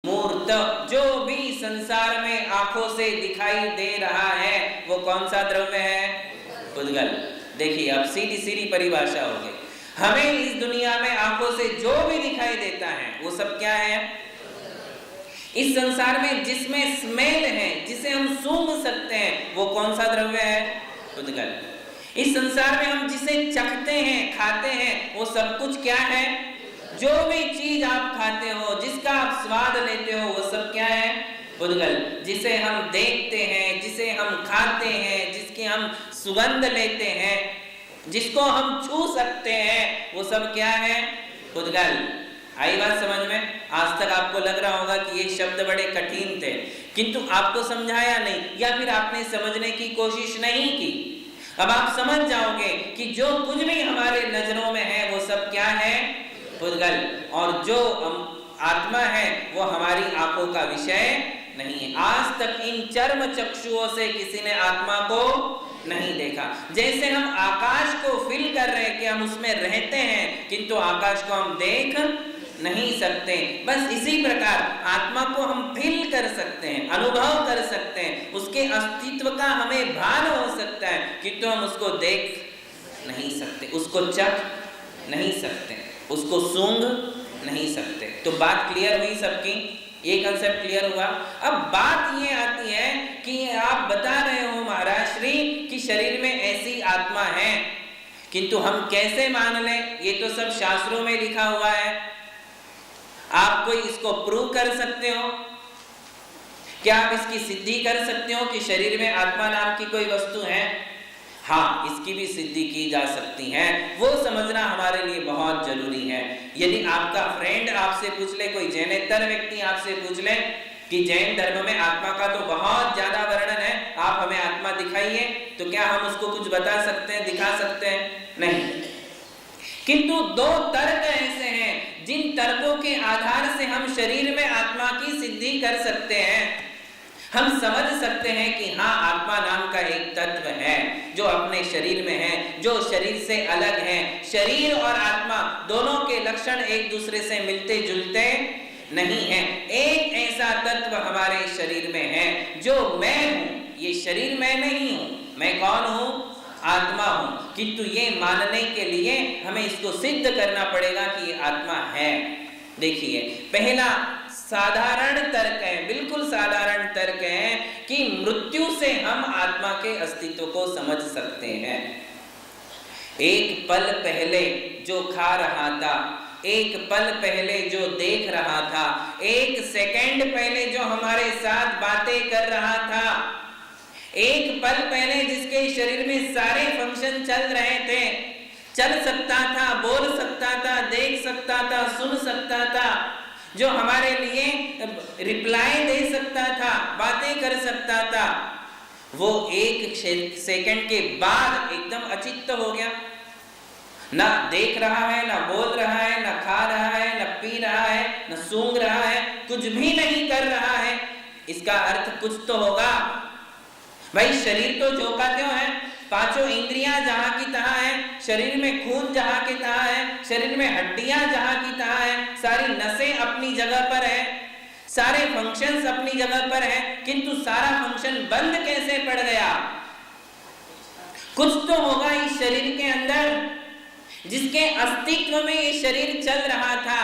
मूर्त, जो भी संसार में आंखों से दिखाई दे रहा है वो कौन सा द्रव्य है? उद्गल। देखिए अब सीधी सीधी परिभाषा हो गई। हमें इस दुनिया में आंखों से जो भी दिखाई देता है वो सब क्या है? इस संसार में जिसमें स्मेल है, जिसे हम सूंघ सकते हैं, वो कौन सा द्रव्य है? उद्गल। इस संसार में हम जिसे चखते हैं, खाते हैं, वो सब कुछ क्या है? जो भी चीज आप खाते हो, जिसका आप स्वाद लेते हो, वो सब क्या है? उद्गल। जिसे हम देखते हैं, जिसे हम खाते हैं, जिसकी हम सुगंध लेते हैं, जिसको हम छू सकते हैं, वो सब क्या है? उद्गल। आई बात समझ में? आज तक आपको लग रहा होगा कि ये शब्द बड़े कठिन थे, किंतु आपको समझाया नहीं या फिर आपने समझने की कोशिश नहीं की। अब आप समझ जाओगे कि जो कुछ भी हमारे नजरों में है वो सब क्या है? उद्गल। और जो आत्मा है वो हमारी आंखों का विषय नहीं है। आज तक इन चर्म चक्षुओं से किसी ने आत्मा को नहीं देखा। जैसे हम आकाश को फील कर रहे हैं कि हम उसमें रहते हैं, किंतु आकाश को हम देख नहीं सकते, बस इसी प्रकार आत्मा को हम फील कर सकते हैं, अनुभव कर सकते हैं, उसके अस्तित्व का हमें भान हो सकता है, किंतु हम उसको देख नहीं सकते, उसको चख नहीं सकते, उसको सूंघ नहीं सकते। तो बात क्लियर हुई सबकी? ये कंसेप्ट क्लियर हुआ? अब बात ये आती है कि आप बता रहे हो महाराज श्री कि शरीर में ऐसी आत्मा है, किंतु हम कैसे मान लें? ये तो सब शास्त्रों में लिखा हुआ है। आप कोई इसको प्रूव कर सकते हो? क्या आप इसकी सिद्धि कर सकते हो कि शरीर में आत्मा नाम की कोई वस्तु है? हाँ, इसकी भी सिद्धि की जा सकती है। वो समझना हमारे लिए बहुत जरूरी है। यदि आपका फ्रेंड आपसे पूछ ले, कोई जैनेतर व्यक्ति आपसे पूछ ले कि जैन धर्म में आत्मा का तो बहुत ज्यादा वर्णन है, आप हमें आत्मा दिखाइए, तो क्या हम उसको कुछ बता सकते हैं, दिखा सकते हैं? नहीं। किंतु दो तर्क ऐसे हैं जिन तर्कों के आधार से हम शरीर में आत्मा की सिद्धि कर सकते हैं। हम समझ सकते हैं कि हाँ, आत्मा नाम का एक तत्व है जो अपने शरीर में है, जो शरीर से अलग है। शरीर और आत्मा दोनों के लक्षण एक दूसरे से मिलते जुलते नहीं है। एक ऐसा तत्व हमारे शरीर में है जो मैं हूं, ये शरीर मैं नहीं हूं। मैं कौन हूं? आत्मा हूं। किंतु ये मानने के लिए हमें इसको सिद्ध करना पड़ेगा कि ये आत्मा है। देखिए, पहला साधारण तर्क है, बिल्कुल साधारण तर्क है कि मृत्यु से हम आत्मा के अस्तित्व को समझ सकते हैं। एक पल पहले जो खा रहा था, एक पल पहले जो देख रहा था, एक सेकंड पहले जो हमारे साथ बातें कर रहा था, एक पल पहले जिसके शरीर में सारे फंक्शन चल रहे थे, चल सकता था, बोल सकता था, देख सकता था, सुन सकता था, जो हमारे लिए रिप्लाई दे सकता था, बातें कर सकता था, वो एक सेकंड के बाद एकदम अचित्त हो गया। ना देख रहा है, ना बोल रहा है, ना खा रहा है, ना पी रहा है, ना सूंघ रहा है, कुछ भी नहीं कर रहा है। इसका अर्थ कुछ तो होगा भाई। शरीर तो जो का त्यों है, पांचों इंद्रियां जहां की तहां है, शरीर में खून जहां की तहां है, शरीर में हड्डियां जहां की तहां है, सारी नसें अपनी जगह पर है, सारे फंक्शंस अपनी जगह पर है, किंतु सारा फंक्शन बंद कैसे पड़ गया? कुछ तो होगा इस शरीर के अंदर जिसके अस्तित्व में ये शरीर चल रहा था।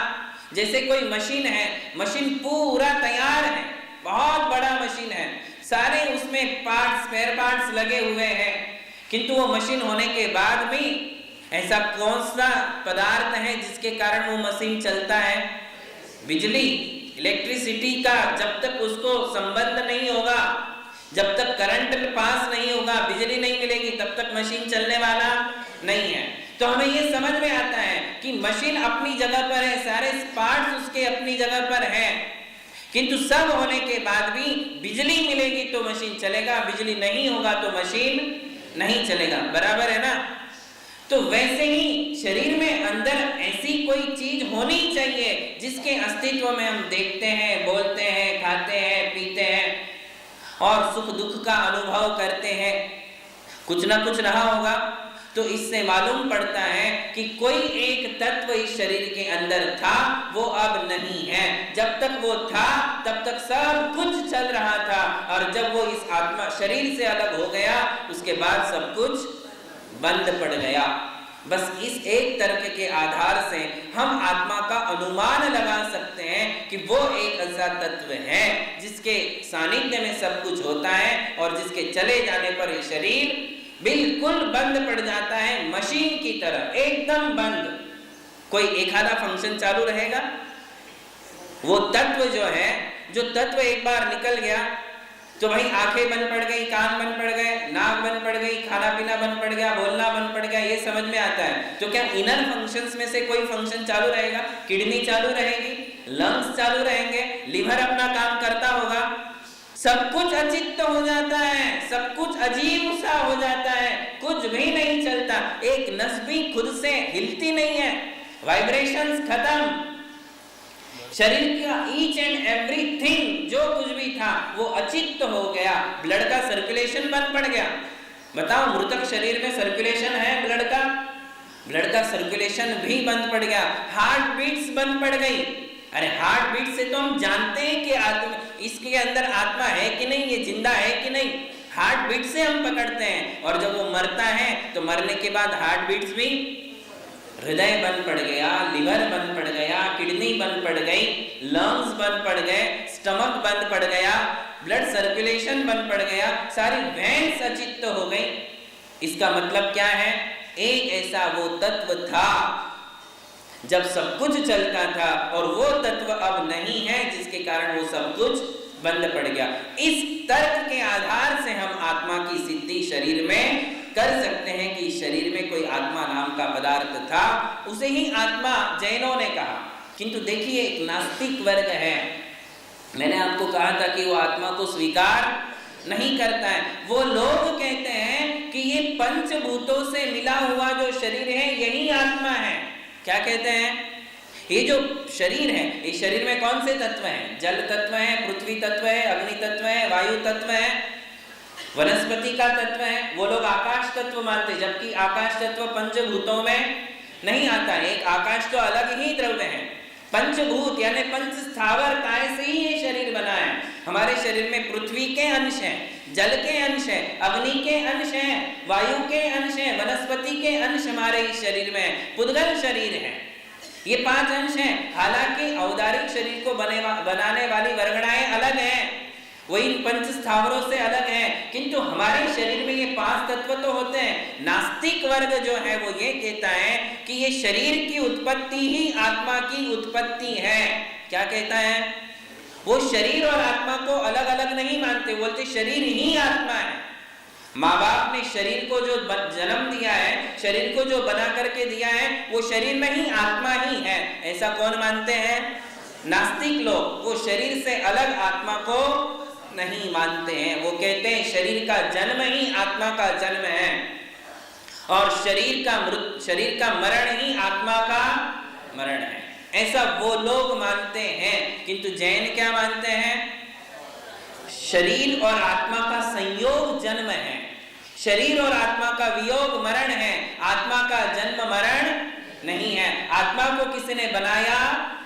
जैसे कोई मशीन है, मशीन पूरा तैयार है, बहुत बड़ा मशीन है, सारे उसमें पार्ट्स, स्पेयर पार्ट्स लगे हुए हैं, किंतु वो मशीन होने के बाद भी ऐसा कौन सा पदार्थ है जिसके कारण वो मशीन चलता है? बिजली, इलेक्ट्रिसिटी का जब तक उसको संबंध नहीं होगा, जब तक करंट पास नहीं होगा, बिजली नहीं मिलेगी, तब तक मशीन चलने वाला नहीं है। तो हमें ये समझ में आता है कि मशीन अपनी जगह पर है, सारे पार्ट्स उसके अपनी जगह पर हैं, किंतु सब होने के बाद भी बिजली मिलेगी तो मशीन चलेगा, बिजली नहीं होगा तो मशीन नहीं चलेगा। बराबर है ना? तो वैसे ही शरीर में अंदर ऐसी कोई चीज होनी चाहिए जिसके अस्तित्व में हम देखते हैं, बोलते हैं, खाते हैं, पीते हैं और सुख दुख का अनुभव करते हैं। कुछ ना कुछ रहा होगा। तो इससे मालूम पड़ता है कि कोई एक तत्व इस शरीर के अंदर था, वो अब नहीं है। जब तक वो था तब तक सब कुछ चल रहा था, और जब वो इस आत्मा शरीर से अलग हो गया उसके बाद सब कुछ बंद पड़ गया। बस इस एक तर्क के आधार से हम आत्मा का अनुमान लगा सकते हैं कि वो एक ऐसा तत्व है जिसके सानिध्य में सब कुछ होता है, और जिसके चले जाने पर ये शरीर बिल्कुल बंद पड़ जाता है, मशीन की तरह एकदम बंद। कोई एक आधा फंक्शन चालू रहेगा? वो तत्व जो है, जो तत्व एक बार निकल गया तो भाई आंखें बंद पड़ गई, कान बंद पड़ गए, नाक बंद पड़ गई, खाना पीना बंद पड़ गया, बोलना बंद पड़ गया, ये समझ में आता है। तो क्या इनर फंक्शंस में से कोई फंक्शन चालू रहेगा? किडनी चालू रहेगी, लंग्स चालू रहेंगे, लिवर अपना काम करता होगा? सब कुछ अचित्त हो जाता है, सब कुछ अजीब सा हो जाता है, कुछ भी नहीं चलता, एक नस भी खुद से हिलती नहीं है, वाइब्रेशंस खत्म। शरीर का ईच एंड एवरीथिंग जो कुछ भी था वो अचित्त हो गया, ब्लड का सर्कुलेशन बंद पड़ गया। बताओ, मृतक शरीर में सर्कुलेशन है ब्लड का? ब्लड का सर्कुलेशन भी बंद पड़ गया, हार्ट बीट्स बंद पड़ गई। अरे हार्ट बीट से तो हम जानते हैं कि आत्मा, इसके अंदर आत्मा है कि नहीं, ये जिंदा है कि नहीं, हार्ट बीट से हम पकड़ते हैं। और जब वो मरता है तो मरने के बाद हार्ट बीट्स भी, हृदय बंद पड़ गया, लिवर बंद पड़ गया, किडनी बंद पड़ गई, लंग्स बंद पड़ गए, स्टमक बंद पड़ गया, ब्लड सर्कुलेशन बंद पड़ गया, सारी वेन्स अचित्त हो गई। इसका मतलब क्या है? एक ऐसा वो तत्व था जब सब कुछ चलता था, और वो तत्व अब नहीं है जिसके कारण वो सब कुछ बंद पड़ गया। इस तर्क के आधार से हम आत्मा की सिद्धि शरीर में कर सकते हैं कि शरीर में कोई आत्मा नाम का पदार्थ था, उसे ही आत्मा जैनों ने कहा। किंतु देखिए, एक नास्तिक वर्ग है, मैंने आपको कहा था कि वो आत्मा को स्वीकार नहीं करता है। वो लोग कहते हैं कि ये पंचभूतों से मिला हुआ जो शरीर है यही आत्मा है। क्या कहते हैं? ये जो शरीर है, इस शरीर में कौन से तत्व हैं? जल तत्व है, पृथ्वी तत्व है, अग्नि तत्व है, वायु तत्व है, वनस्पति का तत्व है। वो लोग आकाश तत्व मानते, जबकि आकाश तत्व पंचभूतों में नहीं आता है। एक आकाश तो अलग ही द्रव्य है, पंचभूत यानी पंच स्थावर काय से ही ये शरीर बना है। हमारे शरीर में पृथ्वी के अंश हैं, जल के अंश हैं, अग्नि के अंश हैं, वायु के अंश हैं, वनस्पति के अंश हमारे इस शरीर में, पुद्गल शरीर है। ये 5 अंश हैं। हालांकि औदारिक शरीर को बनाने वाली वर्गणाएं अलग हैं, वही पंच स्थावरों से अलग है, किंतु हमारे शरीर में ये 5 तत्व तो होते हैं। नास्तिक वर्ग जो है वो ये कहता है कि ये शरीर की उत्पत्ति ही आत्मा की उत्पत्ति है। क्या कहता है? वो शरीर और आत्मा को अलग अलग नहीं मानते, बोलते शरीर ही आत्मा है। माँ बाप ने शरीर को जो जन्म दिया है, शरीर को जो बना करके दिया है, वो शरीर में ही आत्मा ही है। ऐसा कौन मानते हैं? नास्तिक लोग। वो शरीर से अलग आत्मा को नहीं मानते हैं। वो कहते हैं शरीर का जन्म ही आत्मा का जन्म है, और शरीर का मरण ही आत्मा का मरण है। ऐसा वो लोग मानते हैं। किंतु जैन क्या मानते हैं? शरीर और आत्मा का संयोग जन्म है, शरीर और आत्मा का वियोग मरण है, आत्मा का जन्म मरण नहीं है। आत्मा को किसी ने बनाया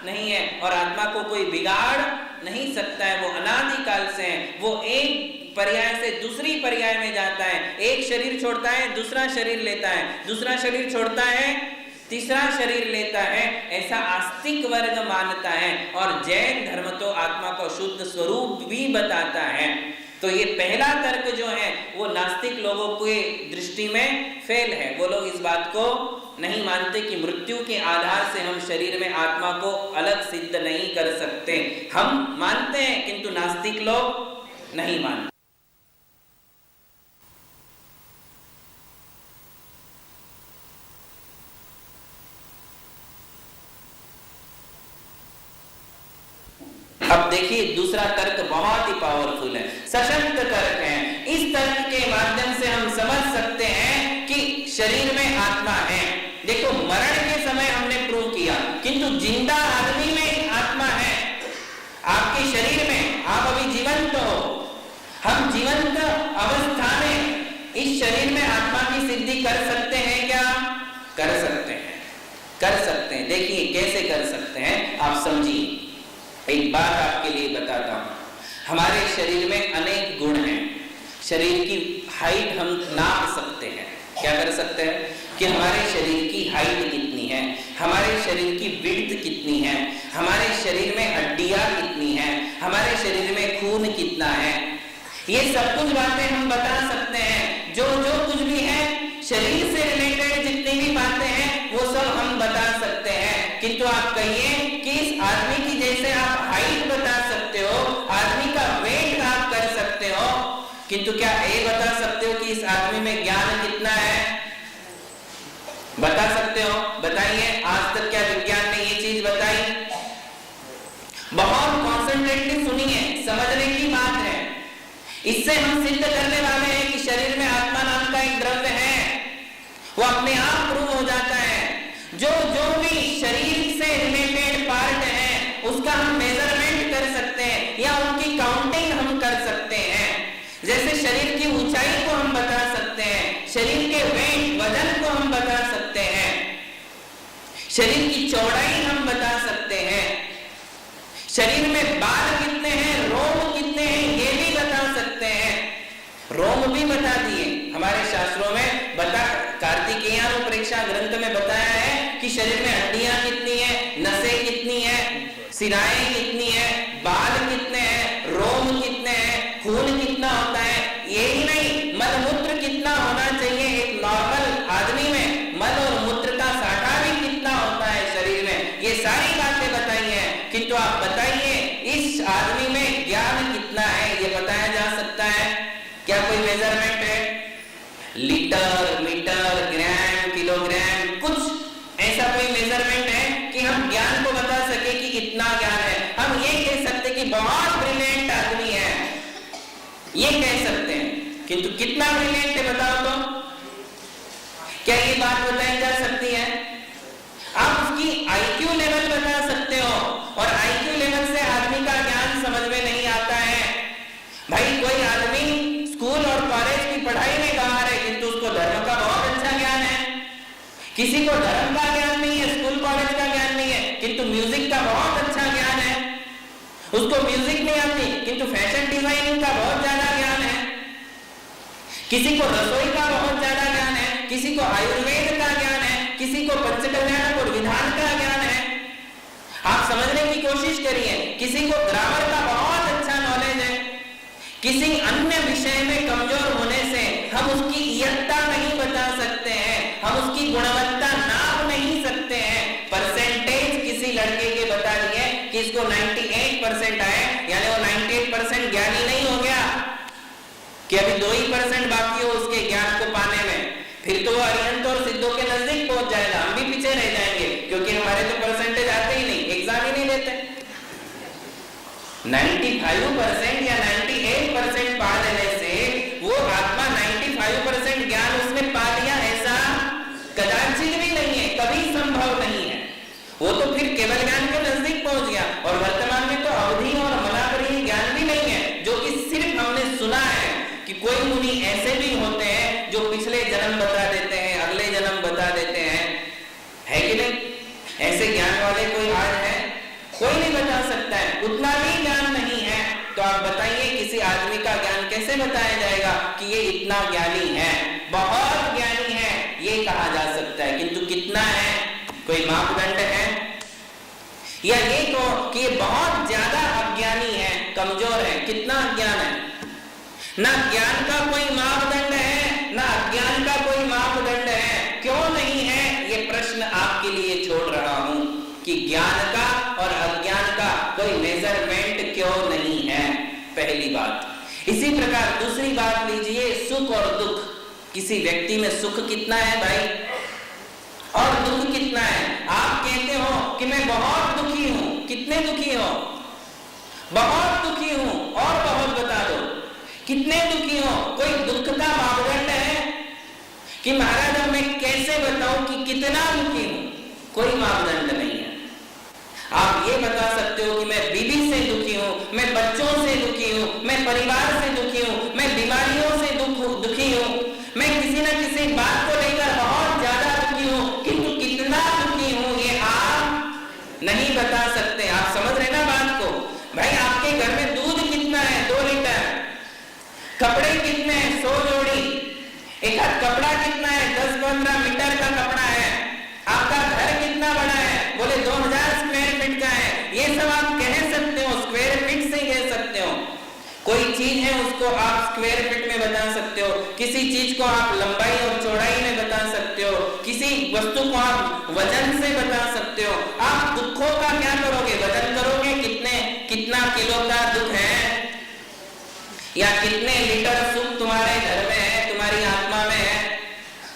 नहीं है, और आत्मा को कोई बिगाड़ नहीं सकता है। वो अनादिकाल से है। वो एक पर्याय से दूसरी पर्याय में जाता है, एक शरीर छोड़ता है, दूसरा शरीर लेता है, दूसरा शरीर छोड़ता है, तीसरा शरीर लेता है। ऐसा आस्तिक वर्ग मानता है। और जैन धर्म तो आत्मा को शुद्ध स्वरूप भी बताता है। तो ये पहला तर्क जो है वो नास्तिक लोगों के दृष्टि में फेल है। वो लोग इस बात को नहीं मानते कि मृत्यु के आधार से हम शरीर में आत्मा को अलग सिद्ध नहीं कर सकते। हम मानते हैं, किंतु नास्तिक लोग नहीं मानते। अब देखिए, दूसरा तर्क बहुत ही पावरफुल है, सशक्त तर्क है। इस तर्क के माध्यम से हम समझ सकते हैं कि शरीर में आत्मा है। देखो, मरण के समय हमने प्रूव किया, किंतु जिंदा आदमी में आत्मा है। आपके शरीर में आप अभी जीवंत हो, हम जीवंत अवस्था में इस शरीर में आत्मा की सिद्धि कर सकते हैं देखिए कैसे कर सकते हैं, आप समझिए। एक बात आपके लिए बताता हूं, हमारे शरीर में अनेक गुण हैं। शरीर की हाइट हम नाप सकते हैं। क्या कर सकते हैं कि हमारे शरीर की हाइट कितनी है, हमारे शरीर की विड्थ कितनी है, हमारे शरीर में हड्डियां कितनी हैं, हमारे शरीर में खून कितना है, ये सब कुछ बातें हम बता सकते हैं। जो कुछ भी है शरीर से रिलेटेड जितनी भी बातें हैं वो सब हम बता सकते हैं। किंतु आप कहिए कि इस आदमी की जैसे आप हाइट बता सकते हो, आदमी का वेट आप कर सकते हो, किंतु क्या ये बता सकते हो कि इस आदमी में ज्ञान कितना है? बता सकते हो? बताइए, आज तक क्या विज्ञान ने ये चीज बताई? बहुत कॉन्सेंट्रेटली सुनिए, समझने की बात है। इससे हम सिद्ध करने वाले हैं कि शरीर में आत्मा नाम का एक द्रव्य है, वो अपने आप प्रूव हो जाता है। जो भी शरीर से रिलेटेड पार्ट है उसका हम मेजरमेंट कर सकते हैं या उनकी काउंटिंग हम कर सकते हैं। जैसे शरीर की ऊंचाई को हम बता सकते हैं, शरीर के वेट वजन को हम बता सकते हैं, शरीर की चौड़ाई हम बता सकते हैं, शरीर में बाल कितने हैं, रोम कितने हैं, ये भी बता सकते हैं। रोम भी बता दिए हमारे शास्त्रों में, बता कार्तिकेयान परीक्षा ग्रंथ में बताया है कि शरीर में हड्डियां कितनी है, नसें कितनी है, सिराएं कितनी है, बाल कितने हैं, रोम कितने हैं, खून कितना होता है। यही नहीं, मल मूत्र कितना होना चाहिए एक नॉर्मल आदमी में, मल और मूत्र का साठा भी कितना होता है शरीर में, ये सारी बातें बताई हैं। किंतु आप बताइए इस आदमी में ज्ञान कितना है, ये बताया जा सकता है? क्या कोई मेजरमेंट है? लीटर, मीटर, ग्राम, किलोग्राम, कुछ ऐसा कोई मेजरमेंट है कि हम ज्ञान को बता सके कि इतना ज्ञान है? हम ये कह सकते कि बहुत ब्रिलियंट आदमी है, ये कह सकते हैं, किंतु कितना ब्रिलियंट है बताओ तो? क्या ये बात बताई जा सकती है? आप उसकी आईक्यू लेवल बता सकते हो, और आईक्यू लेवल से आदमी का ज्ञान समझ में नहीं आता है। भाई कोई आदमी स्कूल और कॉलेज की पढ़ाई में गंवार है किंतु उसको धर्म का बहुत अच्छा ज्ञान है। किसी को धर्म का ज्ञान नहीं है, स्कूल कॉलेज का ज्ञान नहीं है, किंतु म्यूजिक का बहुत अच्छा ज्ञान है। उसको म्यूजिक नहीं आती किंतु फैशन डिजाइनिंग का बहुत ज्यादा ज्ञान है। किसी को रसोई का बहुत ज्यादा ज्ञान है, किसी को आयुर्वेद का ज्ञान है, किसी को पंचकल्याण और विधान का ज्ञान है। आप समझने की कोशिश करिए, किसी को ग्रामर का बहुत अच्छा नॉलेज है। किसी अन्य विषय में कमजोर होने से हम उसकी इयत्ता नहीं बता सकते हैं, हम उसकी गुणवत्ता नाप नहीं सकते हैं। परसेंटेज किसी लड़के के बता दिए कि इसको 98% आए, यानी वो 98% ज्ञानी नहीं हो गया कि अभी 2% बाकी हो उसके ज्ञान को पाने में, फिर तो वो अरिहंत और सिद्धों के नजदीक पहुंच जाएगा, हम भी पीछे रह जाएंगे, क्योंकि हमारे तो परसेंटेज आते ही नहीं, एग्जाम ही नहीं देते। 95% या 98% पा लेने से वो आत्मा 95% ज्ञान उसने पा लिया, ऐसा कदाचित भी नहीं है, कभी संभव नहीं है। वो तो फिर केवल ज्ञान के नजदीक पहुंच गया, और वर्तमान में तो अवधि और मनावरी ज्ञान भी नहीं है, जो कि सिर्फ हमने सुना है कि कोई मुनि ऐसे भी होते हैं जो पिछले जन्म बता देते हैं, अगले जन्म बता देते हैं, है कि नहीं? ऐसे ज्ञान वाले कोई आज है? कोई नहीं बता सकता है, उतना भी ज्ञान नहीं है। तो आप बताइए किसी आदमी का ज्ञान कैसे बताया जाएगा कि ये इतना ज्ञानी है, बहुत ज्ञानी है, ये कहा जा सकता है, किंतु कितना है? कोई मापदंड है? या ये तो कि ये बहुत ज्यादा अज्ञानी है, कमजोर है, कितना अज्ञान है? ना ज्ञान का कोई मापदंड है, ना अज्ञान का कोई मापदंड है। क्यों नहीं है? ये प्रश्न आपके लिए छोड़ रहा हूं कि ज्ञान का और अज्ञान का कोई मेजरमेंट क्यों नहीं है, पहली बात। इसी प्रकार दूसरी बात लीजिए, सुख और दुख। किसी व्यक्ति में सुख कितना है भाई, और दुख कितना है? आप कहते हो कि मैं बहुत दुखी हूं, कितने दुखी हो? बहुत दुखी हूं, और बहुत बता दो कितने दुखी हो? कोई दुख का मापदंड है कि महाराज अब मैं कैसे बताऊं कि कितना दुखी हूं? कोई मापदंड नहीं है। आप ये बता सकते हो कि मैं बीवी से दुखी हूं, मैं बच्चों से दुखी हूं, मैं परिवार से दुखी हूं, मैं बीमारियों से दुखी हूं, मैं किसी न किसी बात को लेकर बहुत ज्यादा दुखी हूं, किंतु कितना दुखी हूं ये आप कपड़े कितने हैं? 100 जोड़ी। एक हाथ कपड़ा कितना है? 10-15 मीटर का कपड़ा है। आपका घर कितना बड़ा है? बोले 2000 स्क्वायर फीट का है। ये सब आप कह सकते हो, स्क्वायर फीट से कह सकते हो। कोई चीज है उसको आप स्क्वायर फीट में बता सकते हो, किसी चीज को आप लंबाई और चौड़ाई में बता सकते हो, किसी वस्तु को आप वजन से बता सकते हो। आप दुखों का क्या करोगे? वजन करोगे, कितना किलो का दुख है या कितने लीटर सुख तुम्हारे घर में है, तुम्हारी आत्मा में है।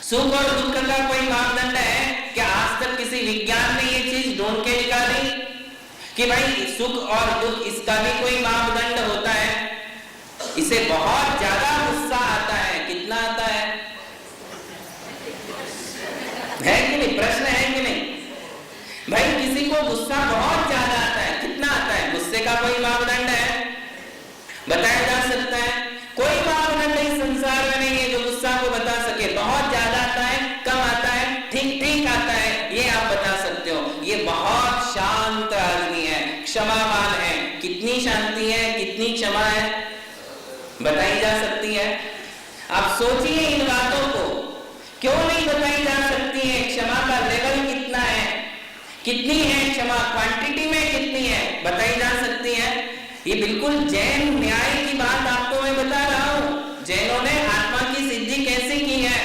सुख और दुख का कोई मापदंड है क्या? आज तक किसी विज्ञान ने ये चीज ढूंढ के निकाली कि भाई सुख और दुख इसका भी कोई मापदंड होता है? इसे बहुत ज्यादा गुस्सा आता है। कितना आता है कि नहीं? प्रश्न है कि नहीं भाई? किसी को गुस्सा बहुत ज्यादा आता है। कितना आता है? गुस्से का कोई मापदंड है? बताया जा सकता है? कोई मापदंड इस संसार में नहीं है जो गुस्सा को बता सके। बहुत ज्यादा आता है, कम आता है, ठीक ठीक आता है, ये आप बता सकते हो। ये बहुत शांत आदमी है, क्षमावान है। कितनी शांति है, कितनी क्षमा है, बताई जा सकती है? आप सोचिए इन बातों को, क्यों नहीं बताई जा सकती है? क्षमा का लेवल कितना है, कितनी है क्षमा, क्वांटिटी में कितनी है, बताई जा सकती है? ये बिल्कुल जैन न्याय की बात आपको मैं बता रहा हूं। जैनों ने आत्मा की सिद्धि कैसे की है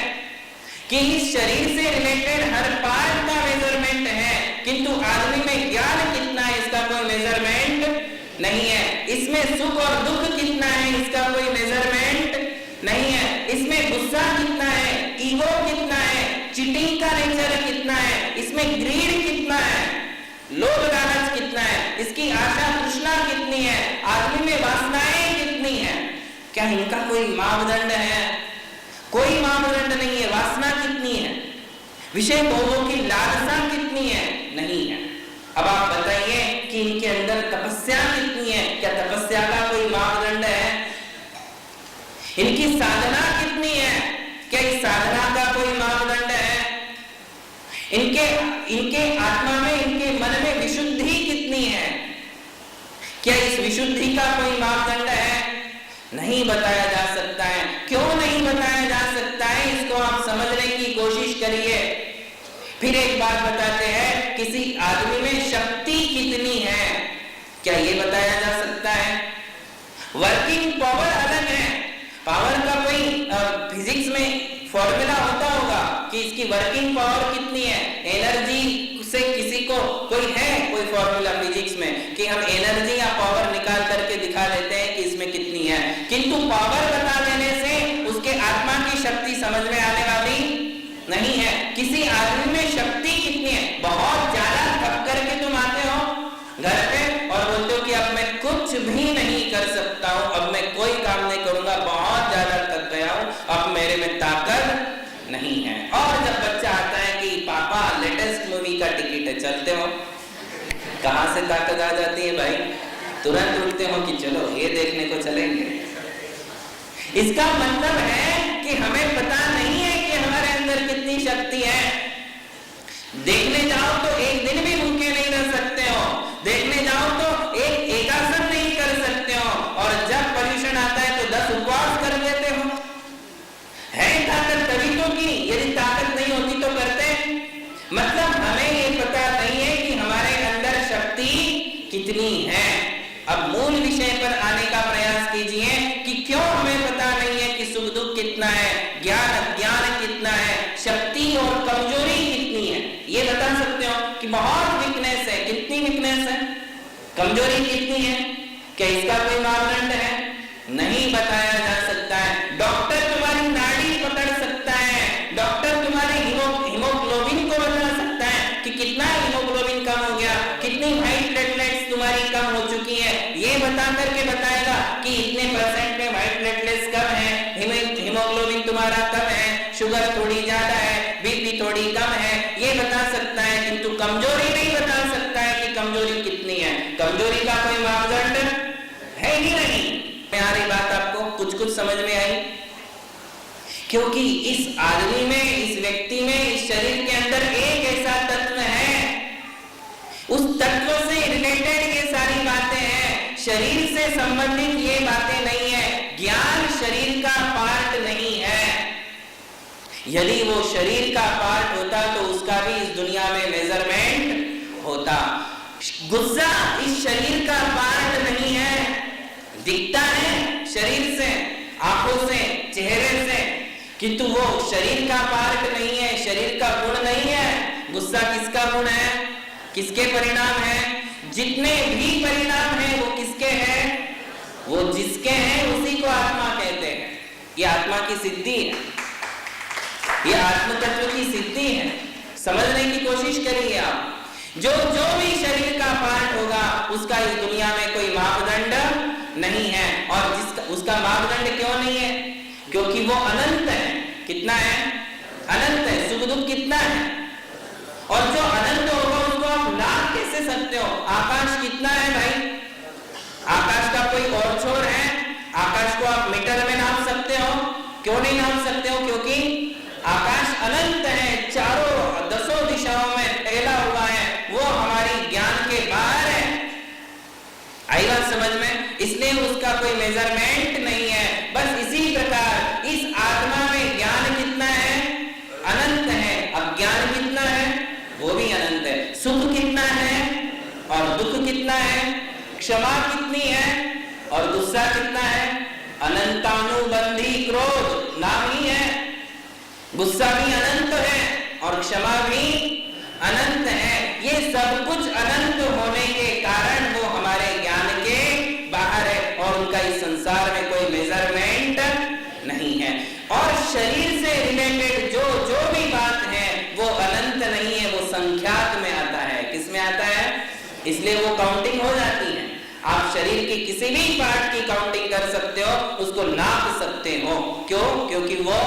कि इस शरीर से रिलेटेड हर पार्ट का मेजरमेंट है, किंतु आदमी में ज्ञान कितना है इसका कोई मेजरमेंट नहीं है। इसमें सुख और दुख कितना है इसका कोई मेजरमेंट नहीं है। इसमें गुस्सा कितना है, ईगो कितना है, चीटिंग का नेचर कितना है, इसमें ग्रीड कितना है, लोभ लालच कितना है, इसकी आशा तृष्णा कितनी है, आदमी में वासनाएं कितनी है, क्या इनका कोई मापदंड है? कोई मापदंड नहीं है। वासना कितनी है, विषय भोगों की लालसा कितनी है, नहीं है। अब आप बताइए कि इनके अंदर तपस्या कितनी है, क्या तपस्या का कोई मापदंड है? इनकी साधना कितनी है, क्या इस साधना का कोई मापदंड है? इनके आत्मा में, इनके मन में विशुद्धि कितनी है, क्या इस विशुद्धि का कोई मापदंड है? नहीं बताया जा सकता है। क्यों नहीं बताया जा सकता है, इसको आप समझने की कोशिश करिए। फिर एक बात बताते हैं, किसी आदमी में शक्ति कितनी है, क्या ये बताया जा सकता है? वर्किंग पावर अलग है। पावर का कोई फिजिक्स में फॉर्मूला होता होगा कि इसकी वर्किंग पावर कितनी है। एनर्जी से किसी को कोई फॉर्मूला फिजिक्स में कि हम एनर्जी या पावर निकाल करके दिखा देते हैं कि इसमें कितनी है, किंतु पावर बता देने से उसके आत्मा की शक्ति समझ में आने वाली नहीं है। किसी आदमी में शक्ति कितनी है? बहुत ज्यादा थक करके तुम आते हो घर पे और बोलते हो कि अब मैं कुछ भी नहीं कर सकता हूं, अब मैं कोई काम नहीं करूंगा, बहुत ज्यादा थक गया हूं, अब मेरे में ताकत नहीं है। और जब बच्चा आता है कि पापा लेटेस्ट मूवी का टिकट है, चलते हो, कहां से ताकत आ जाती है भाई? तुरंत उठते हो कि चलो ये देखने को चलेंगे। इसका मतलब है कि हमें पता नहीं है कि हमारे अंदर कितनी शक्ति है। देखने जाओ तो एक दिन भी भूखे नहीं रह सकते हो, देखने जाओ तो एक एकासन नहीं कर सकते हो, और जब पर्यूषण आता है तो 10 उपवास कर लेते हो। है ताकत तभी तो की, यदि ताकत नहीं होती तो करते। मतलब हमें ये पता नहीं है कि हमारे अंदर शक्ति कितनी है। अब मूल विषय पर आने का प्रयास कीजिए कि क्यों हमें पता नहीं है कि सुख दुख कितना है, ज्ञान अज्ञान कितना है, शक्ति और कमजोरी कितनी है। ये बता सकते हो कि बहुत वीकनेस है। कितनी वीकनेस है, कमजोरी कितनी है, क्या इसका कोई मापदंड है? नहीं बताया जा सकता है। डॉक्टर तुम्हारी नाड़ी पकड़ सकता है, डॉक्टर तुम्हारे हीमोग्लोबिन को बता सकता है कि कितना हीमोग्लोबिन कम हो गया, कितनी व्हाइट प्लेटलेट्स तुम्हारी कम हो चुकी है, ये बता करके बताएगा कि इतने % में व्हाइट प्लेटलेट्स कम है, हीमोग्लोबिन तुम्हारा कम है, शुगर थोड़ी ज्यादा है, बीपी थोड़ी कम है, ये बता सकता है, किंतु कमजोरी नहीं बता सकता है कि कमजोरी कितनी है। कमजोरी का कोई मापदंड है ही नहीं। प्यारी बात आपको कुछ समझ में आई? क्योंकि इस आदमी में, इस व्यक्ति में, इस शरीर के अंदर एक ऐसा तत्व है, उस तत्व से रिलेटेड ये सारी बातें हैं, शरीर से संबंधित ये बातें नहीं है। ज्ञान शरीर यदि वो शरीर का पार्ट होता तो उसका भी इस दुनिया में मेजरमेंट होता। गुस्सा इस शरीर का पार्ट नहीं है, दिखता है शरीर से, आंखों से, चेहरे से, किंतु वो शरीर का पार्ट नहीं है, शरीर का गुण नहीं है। गुस्सा किसका गुण है, किसके परिणाम है? जितने भी परिणाम हैं वो किसके हैं? वो जिसके हैं उसी को आत्मा कहते हैं। ये आत्मा की सिद्धि है, ये आत्म तत्व की सिद्धि है। समझने की कोशिश करिए आप। जो भी शरीर का पार्ट होगा उसका इस दुनिया में कोई मापदंड नहीं है। और जिसका उसका मापदंड क्यों नहीं है? क्योंकि वो अनंत है। कितना है? अनंत है। सुख दुख कितना है? और जो अनंत होगा उसको आप नाप कैसे सकते हो? आकाश कितना है भाई? आकाश का कोई और छोर है? आकाश को आप मीटर में नाप सकते हो? क्यों नहीं नाप सकते हो? क्योंकि आकाश अनंत है, चारों दसों दिशाओं में फैला हुआ है, वो हमारी ज्ञान के बाहर है। आई बात समझ में? इसलिए उसका कोई मेजरमेंट नहीं है। बस इसी प्रकार इस आत्मा में ज्ञान कितना है? अनंत है। अब ज्ञान कितना है? वो भी अनंत है। सुख कितना है और दुख कितना है? क्षमा कितनी है और गुस्सा कितना है? अनंतानुबंधी क्रोध नाम ही है। गुस्सा भी अनंत है और क्षमा भी अनंत है। ये सब कुछ अनंत होने के कारण वो हमारे ज्ञान के बाहर है और उनका इस संसार में कोई मेजरमेंट नहीं है। और शरीर से रिलेटेड जो भी बात है वो अनंत नहीं है, वो संख्यात में आता है। किस में आता है? इसलिए वो काउंटिंग हो जाती है। आप शरीर की किसी भी पार्ट की काउंटिंग कर सकते हो, उसको नाप सकते हो। क्यों? क्योंकि वो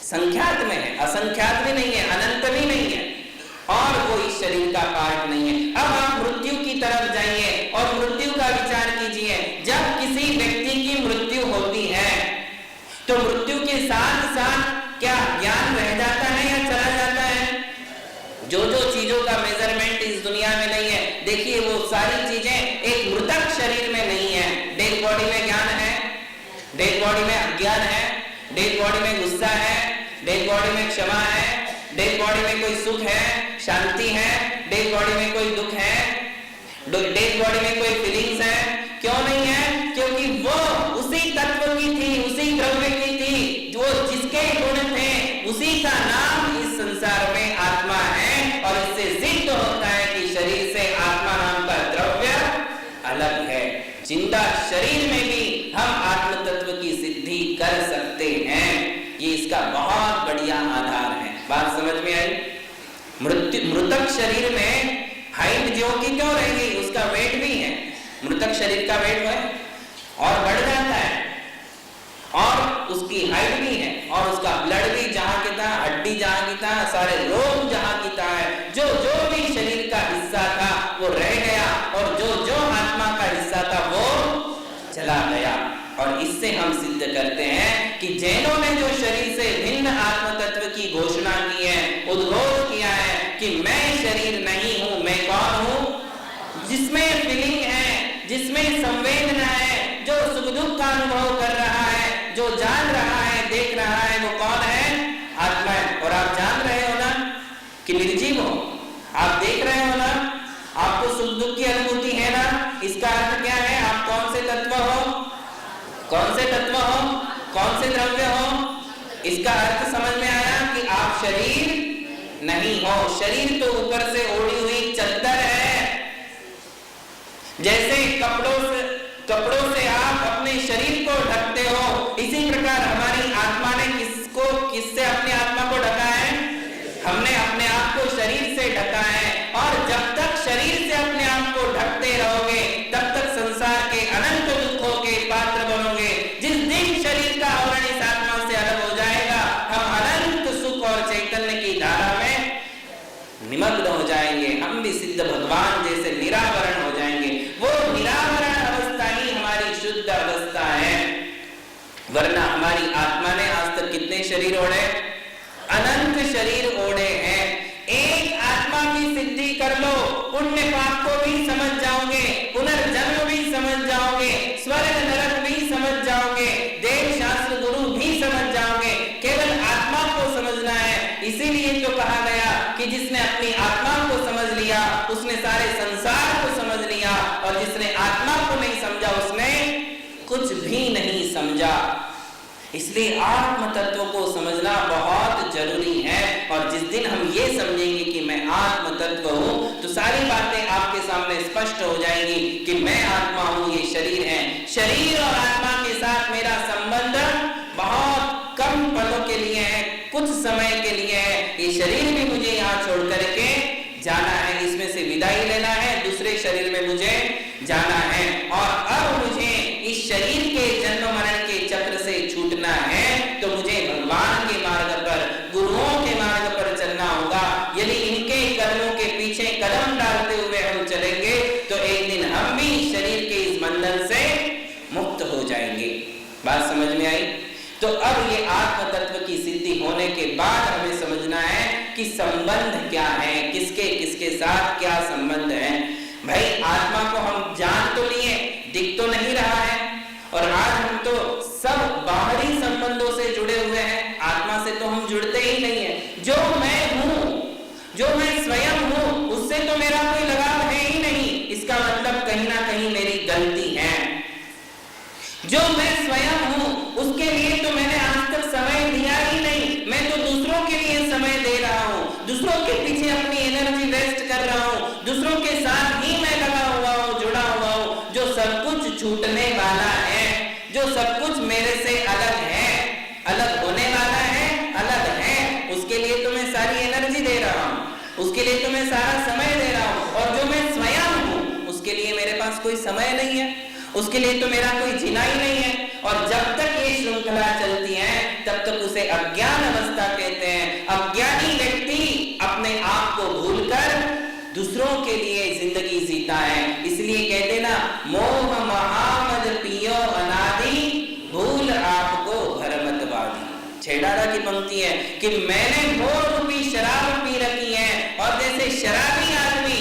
संख्यात में है, असंख्यात भी नहीं है, अनंत भी नहीं है और वो इस शरीर का पार्ट नहीं है। अब आप मृत्यु की तरफ जाइए और मृत्यु का विचार कीजिए। जब किसी व्यक्ति की मृत्यु होती है तो मृत्यु के साथ साथ क्या ज्ञान रह जाता है या चला जाता है? जो चीजों का मेजरमेंट इस दुनिया में नहीं है, देखिए वो सारी चीजें एक मृतक शरीर में नहीं है। डेड बॉडी में ज्ञान है, डेड बॉडी में अज्ञान है, डेड बॉडी में गुस्सा है, डेड बॉडी में क्षमा है, डेड बॉडी में कोई सुख है, शांति है, डेड बॉडी में कोई दुख है, डेड बॉडी में कोई फीलिंग्स है। क्यों नहीं है? क्योंकि वो उसी तत्व की थी, उसी द्रव्य की थी, जो जिसके गुण थे, उसी का नाम इस संसार में आत्मा है। और इससे सिद्ध होता है कि शरीर से आत्मा नाम का द्रव्य अलग है। जिंदा शरीर में भी हम आत्म तत्व की सिद्धि कर सकते हैं। ये इसका बहुत बढ़िया आधार है। बात समझ में आई? मृतक शरीर में हाइट जो की क्यों रहेगी? उसका वेट भी है, मृतक शरीर का वेट है और बढ़ जाता है और उसकी हाइट भी है और उसका ब्लड भी जहां की तहां, हड्डी जहां की तहां, सारे रोग जहां की तहां है। जो भी शरीर का हिस्सा था वो रह गया और जो आत्मा का हिस्सा था वो चला गया। और इससे हम सिद्ध करते हैं कि जैनों ने जो शरीर से भिन्न आत्म तत्व की घोषणा की है, उद्घोष किया है कि मैं शरीर नहीं हूं, मैं कौन हूं? जिसमें फीलिंग है, जिसमें संवेदना है, जो सुख दुख का अनुभव कर रहा है, जो जान रहा है, देख रहा है, वो कौन है? आत्मा है। और आप जान रहे हो ना कि निर्जीव हो, आप देख रहे हो ना, आपको सुख दुख की अनुभूति है ना। इसका अर्थ क्या है? आप कौन से तत्व हो? कौन से तत्व हो? कौन से द्रव्य हो? इसका अर्थ समझ में आया कि आप शरीर नहीं हो। शरीर तो ऊपर से ओढ़ी हुई चद्दर है। जैसे कपड़ों से आप अपने शरीर को ढकते हो, इसी प्रकार हमारी आत्मा ने किससे अपनी आत्मा को ढका है? हमने अपने आप को शरीर से ढका है। और जब तक शरीर से अपने आप को ढकते रहोगे तब तक संसार के अनंत दुखों के पात्र बनोगे। जिस दिन शरीर का आवरण इस आत्मा से अलग हो जाएगा, हम अनंत सुख और चैतन्य की धारा में निमग्न हो जाएंगे। हम भी सिद्ध भगवान जैसे निरावरण हो जाएंगे। वो निरावरण अवस्था ही हमारी शुद्ध अवस्था है। वरना हमारी आत्मा ने आज तक कितने शरीर ओढ़े? अनंत शरीर ओढ़े हैं। एक आत्मा की सिद्धि कर लो, पुण्य पाप को भी समझ जाओगे, पुनर्जन्म भी समझ जाओगे, स्वर्ग नरक भी समझ जाओगे, देव शास्त्र गुरु भी समझ जाओगे। केवल आत्मा को समझ कहा गया कि जिसने अपनी आत्मा को समझ लिया उसने सारे संसार को समझ लिया, और जिसने आत्मा को नहीं समझा उसने कुछ भी नहीं समझा। इसलिए आत्म तत्व को समझना बहुत जरूरी है। और जिस दिन हम ये समझेंगे कि मैं आत्म तत्व हूं, तो सारी बातें आपके सामने स्पष्ट हो जाएंगी कि मैं आत्मा हूं, ये शरीर है। शरीर और आत्मा के साथ मेरा संबंध बहुत कम पलों के लिए है, कुछ समय के लिए है। ये शरीर भी मुझे यहाँ छोड़ करके जाना है, इसमें से विदाई लेना है, दूसरे शरीर में मुझे जाना है। और अब मुझे इस शरीर के जन्म मरण के चक्र से छूटना है, तो मुझे भगवान के मार्ग पर, गुरुओं के मार्ग पर चलना होगा। यदि इनके कदमों के पीछे कदम डालते हुए हम चलेंगे तो एक दिन हम भी शरीर के इस बंधन से मुक्त हो जाएंगे। बात समझ में आई? तो अब ये आत्म तत्व की सिद्धि होने के बाद हमें समझना है कि संबंध क्या है, किसके किसके साथ क्या संबंध है। भाई आत्मा को हम जान तो लिए, दिख तो नहीं रहा है, और आज हम तो सब बाहरी संबंधों से जुड़े हुए हैं, आत्मा से तो हम जुड़ते ही नहीं है। जो मैं हूं, जो मैं स्वयं हूं, उससे तो मेरा कोई लगाव है ही नहीं। इसका मतलब कहीं ना कहीं मेरी गलती है। जो मैं स्वयं हूं उसके लिए तो मैंने आज तक समय दिया ही नहीं। मैं तो दूसरों के लिए समय दे रहा हूं, दूसरों के पीछे अपनी एनर्जी वेस्ट कर रहा हूं, दूसरों के साथ ही मैं लगा हुआ हूं, जुड़ा हुआ हूं। जो सब कुछ छूटने वाला है, जो सब कुछ मेरे से अलग है, अलग होने वाला है, अलग है, उसके लिए तो मैं सारी एनर्जी दे रहा हूं, उसके लिए तो मैं सारा समय दे रहा हूं। और जो मैं स्वयं हूं उसके लिए मेरे पास कोई समय नहीं है, उसके लिए तो मेरा कोई जीना ही नहीं है। और जब तक ये श्रृंखला चलती है तब तक उसे अज्ञान अवस्था कहते हैं। अज्ञानी व्यक्ति अपने आप को भूलकर दूसरों के लिए जिंदगी जीता है। इसलिए कहते ना, मोह महामद पियो अनादि, भूल आपको भरमतवादी। छेड़ारा की पंक्ति है कि मैंने मोह रूपी शराब पी रखी है। और जैसे शराबी आदमी